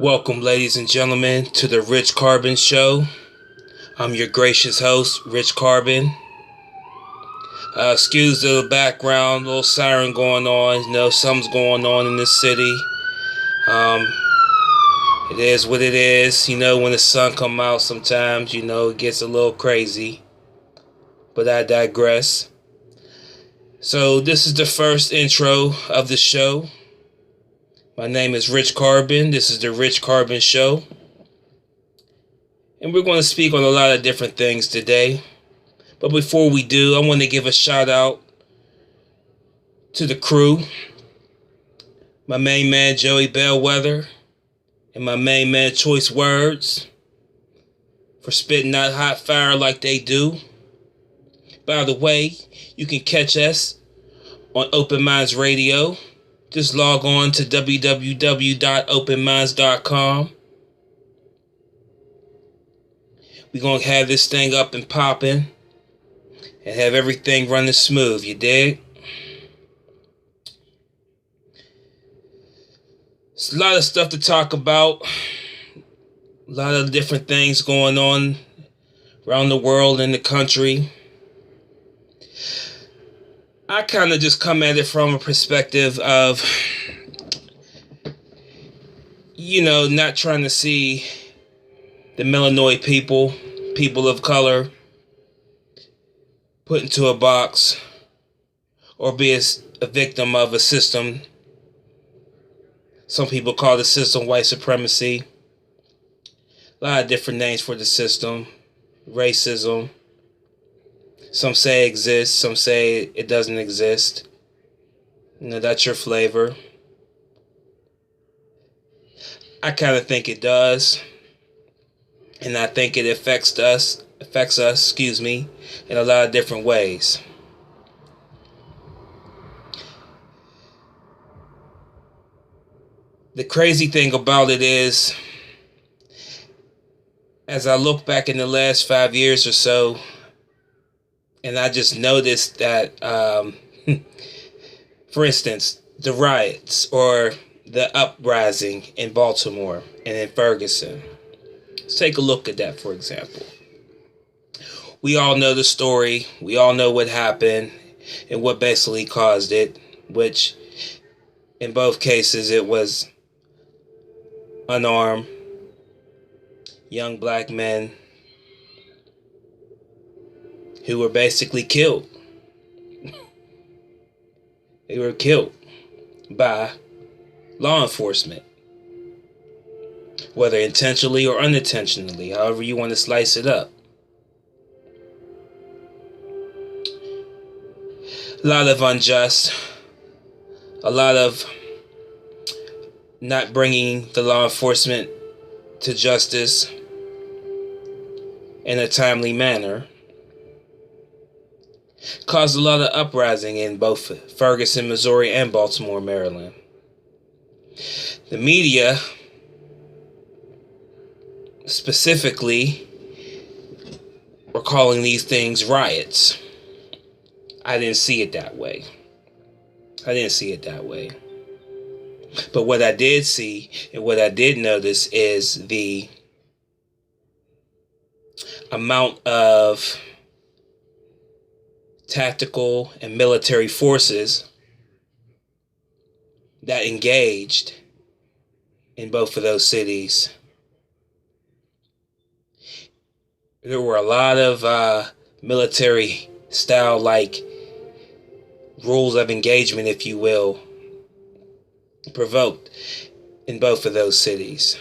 Welcome, ladies and gentlemen, to the Rich Carbon Show. I'm your gracious host, Rich Carbon. Excuse the background, little siren going on. You know, something's going on in this city. It is what it is. You know, when the sun comes out sometimes, it gets a little crazy. But I digress. So, this is the first intro of the show. My name is Rich Carbon. This is the Rich Carbon Show. And we're going to speak on a lot of different things today. But before we do, I want to give a shout out to the crew. My main man, Joey Bellwether, and my main man, Choice Words, for spitting that hot fire like they do. By the way, you can catch us on Open Minds Radio. Just log on to www.openminds.com. We're going to have this thing up and popping and have everything running smooth, you dig? It's a lot of stuff to talk about. A lot of different things going on around the world and the country. I kind of just come at it from a perspective of, not trying to see the melanoid people of color, put into a box or be a victim of a system. Some people call the system white supremacy. A lot of different names for the system. Racism. Some say it exists, some say it doesn't exist. That's your flavor. I kind of think it does. And I think it affects us, in a lot of different ways. The crazy thing about it is, as I look back in the last 5 years or so, and I just noticed that, for instance, the riots or the uprising in Baltimore and in Ferguson. Let's take a look at that, for example. We all know the story. We all know what happened and what basically caused it, which in both cases it was unarmed young black men who were basically killed. They were killed by law enforcement, whether intentionally or unintentionally, however you want to slice it up. A lot of unjust, a lot of not bringing the law enforcement to justice in a timely manner. Caused a lot of uprising in both Ferguson, Missouri, and Baltimore, Maryland. The media, specifically, were calling these things riots. I didn't see it that way. But what I did see and what I did notice is the amount of tactical and military forces that engaged in both of those cities. There were a lot of military style like rules of engagement, if you will, provoked in both of those cities.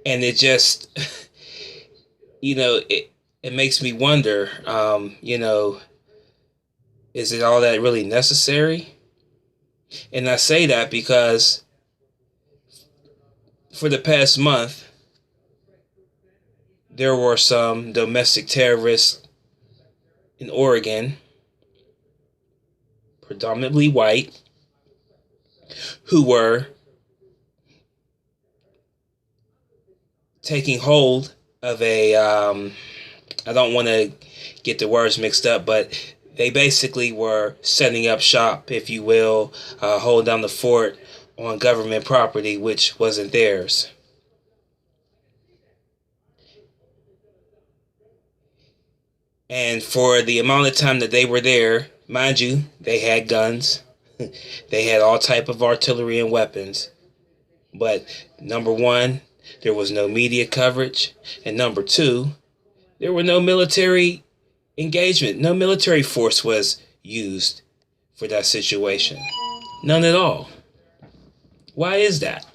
And it just, it makes me wonder, is it all that really necessary? And I say that because for the past month, there were some domestic terrorists in Oregon, predominantly white, who were taking hold of a, I don't want to get the words mixed up, but they basically were setting up shop, if you will, hold down the fort on government property which wasn't theirs. And for the amount of time that they were there, mind you, they had guns. They had all type of artillery and weapons. But number one, there was no media coverage. And number two, there were no military engagement. No military force was used for that situation. None at all. Why is that?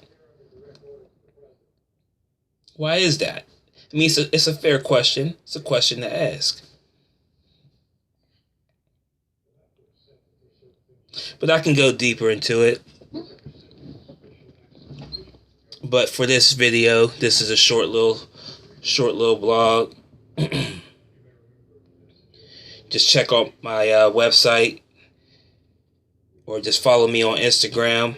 Why is that? I mean, it's a fair question. It's a question to ask. But I can go deeper into it. But for this video, this is a short little blog. Just check out my website, or just follow me on Instagram,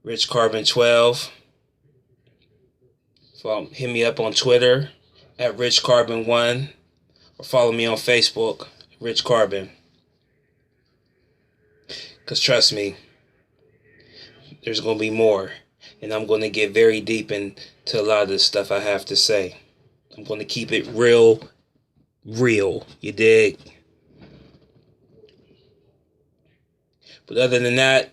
RichCarbon12. Hit me up on Twitter at RichCarbon1, or follow me on Facebook, Rich Carbon. Because trust me, there's going to be more. And I'm going to get very deep into a lot of the stuff I have to say. I'm going to keep it real. You dig? But other than that,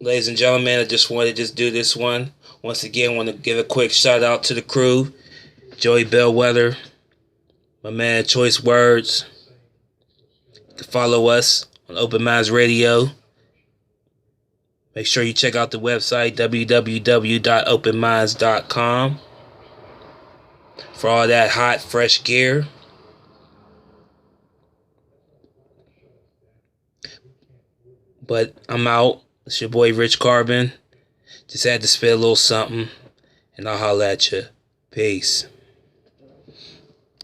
ladies and gentlemen, I just wanted to do this one. Once again, I want to give a quick shout out to the crew. Joey Bellwether, my man Choice Words. You can follow us on Open Minds Radio. Make sure you check out the website, www.openminds.com, for all that hot, fresh gear. But I'm out. It's your boy Rich Carbon. Just had to spit a little something, and I'll holla at you. Peace.